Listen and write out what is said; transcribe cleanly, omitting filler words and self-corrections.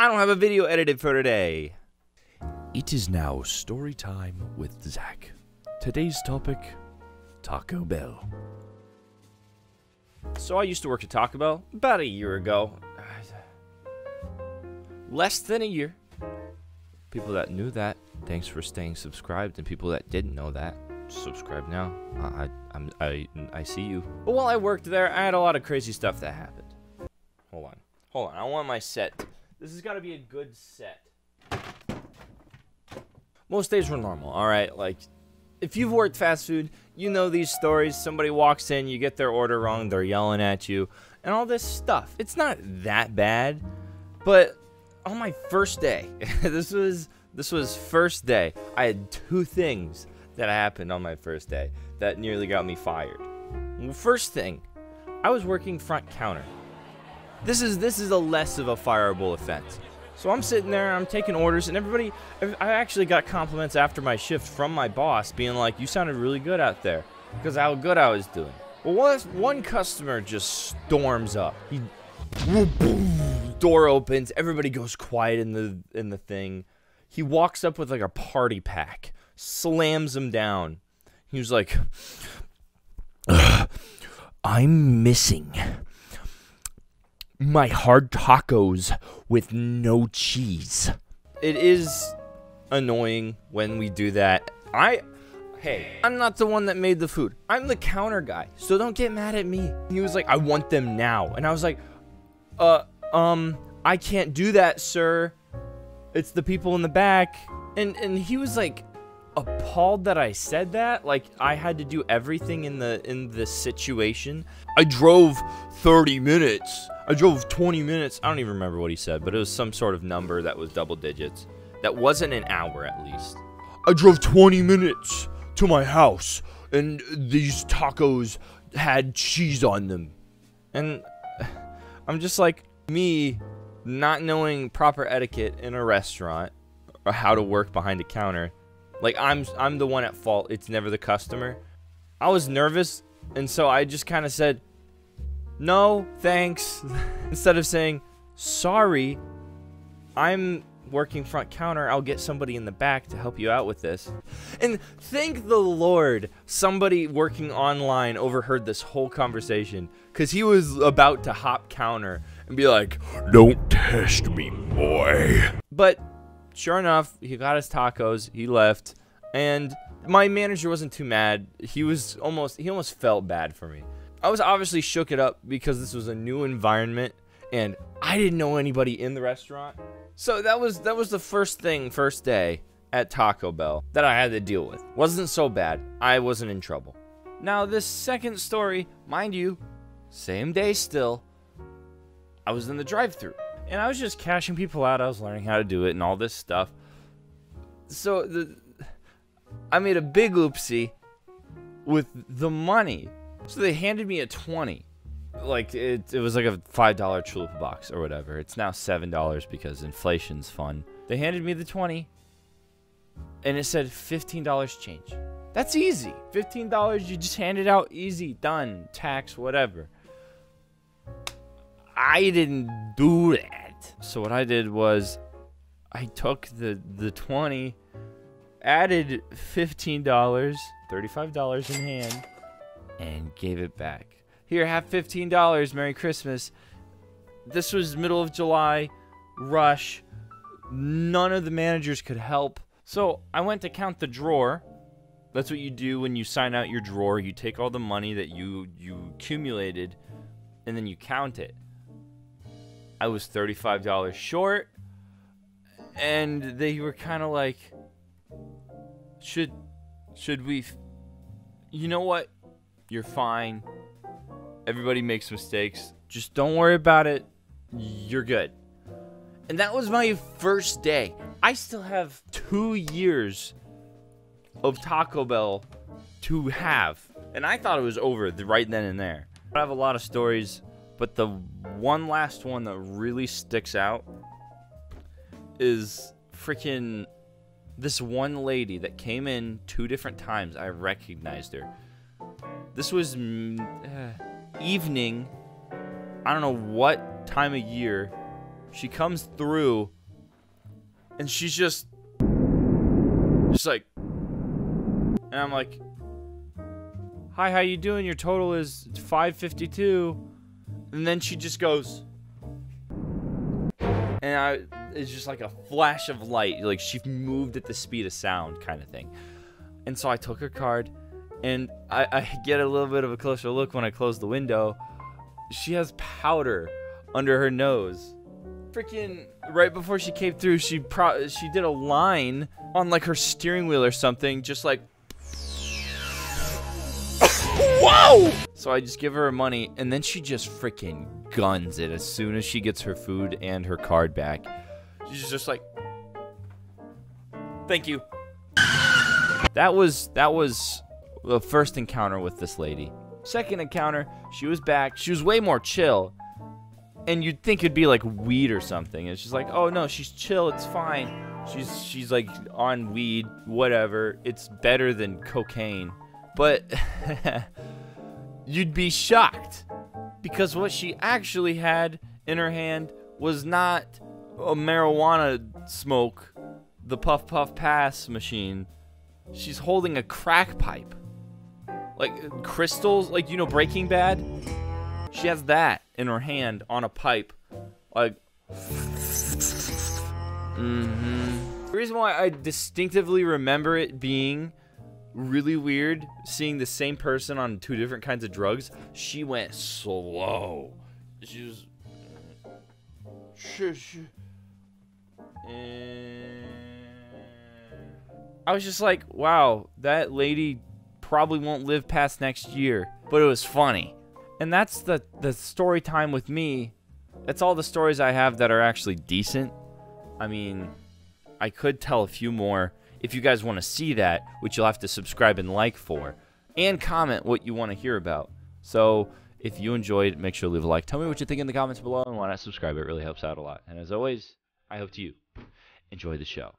I don't have a video edited for today. It is now story time with Zach. Today's topic, Taco Bell. So I used to work at Taco Bell about a year ago. Less than a year. People that knew that, thanks for staying subscribed. And people that didn't know that, subscribe now. I see you. But while I worked there, I had a lot of crazy stuff that happened. Hold on. I want my set. This has got to be a good set. Most days were normal, alright? Like, if you've worked fast food, you know these stories. Somebody walks in, you get their order wrong, they're yelling at you, and all this stuff. It's not that bad, but on my first day, this was first day, I had two things that happened on my first day that nearly got me fired. Well, first thing, I was working front counter. This is a less of a fireable offense. So I'm sitting there, I'm taking orders, and I actually got compliments after my shift from my boss being like, you sounded really good out there, because how good I was doing. Well, one customer just storms up. Door opens, everybody goes quiet in the thing. He walks up with like a party pack, slams them down. He was like, I'm missing my hard tacos with no cheese. It is annoying when we do that. Hey, I'm not the one that made the food. I'm the counter guy, so don't get mad at me. He was like, I want them now. And I was like, I can't do that, sir. It's the people in the back. And he was like appalled that I said that. Like I had to do everything in the situation. I drove 30 minutes. I drove 20 minutes. I don't even remember what he said, but it was some sort of number that was double digits. That wasn't an hour at least. I drove 20 minutes to my house and these tacos had cheese on them. And I'm just like, me not knowing proper etiquette in a restaurant or how to work behind a counter. Like I'm the one at fault. It's never the customer. I was nervous, and so I just kind of said, no, thanks. Instead of saying, sorry, I'm working front counter. I'll get somebody in the back to help you out with this. And thank the Lord somebody working online overheard this whole conversation, because he was about to hop counter and be like, don't test me, boy. But sure enough, he got his tacos, he left, and my manager wasn't too mad. He almost felt bad for me. I was obviously shook it up because this was a new environment and I didn't know anybody in the restaurant. So that was the first day at Taco Bell that I had to deal with. Wasn't so bad. I wasn't in trouble. Now this second story, mind you, same day still, I was in the drive-thru and I was just cashing people out. I was learning how to do it and all this stuff. So I made a big oopsie with the money. So they handed me a 20. Like it was like a $5 chalupa box or whatever. It's now $7 because inflation's fun. They handed me the 20 and it said $15 change. That's easy. $15, you just hand it out, easy, done, tax, whatever. I didn't do that. So what I did was I took the 20, added $15, $35 in hand, and gave it back. Here, have $15. Merry Christmas. This was middle of July, rush. None of the managers could help. So I went to count the drawer. That's what you do when you sign out your drawer. You take all the money that you accumulated, and then you count it. I was $35 short, and they were kind of like, should we, you know what? You're fine. Everybody makes mistakes. Just don't worry about it. You're good. And that was my first day. I still have 2 years of Taco Bell to have. And I thought it was over right then and there. I have a lot of stories, but the one last one that really sticks out is freaking this one lady that came in 2 different times. I recognized her. This was evening. I don't know what time of year. She comes through, and she's just like, and I'm like, hi, how you doing? Your total is 552. And then she just goes, and it's just like a flash of light, like she moved at the speed of sound kind of thing. And so I took her card, and I get a little bit of a closer look when I close the window. She has powder under her nose. Freaking right before she came through, she did a line on like her steering wheel or something, just like, whoa! So I just give her money, and then she just freaking guns it as soon as she gets her food and her card back. She's just like, thank you. That was the first encounter with this lady. Second encounter, she was back. She was way more chill. And you'd think it'd be like weed or something. It's just like, oh no, she's chill, it's fine. She's like on weed, whatever. It's better than cocaine. But you'd be shocked, because what she actually had in her hand was not a marijuana smoke, the puff puff pass machine. She's holding a crack pipe. Like crystals, like, you know, Breaking Bad? She has that in her hand on a pipe. Like, The reason why I distinctively remember it being really weird, seeing the same person on 2 different kinds of drugs, she went slow. She was... I was just like, wow, that lady probably won't live past next year. But it was funny. And that's the story time with me. That's all the stories I have that are actually decent. I mean, I could tell a few more if you guys want to see that, which you'll have to subscribe and like for. And comment what you want to hear about. So, if you enjoyed, make sure to leave a like. Tell me what you think in the comments below, and why not subscribe. It really helps out a lot. And as always, I hope you enjoy the show.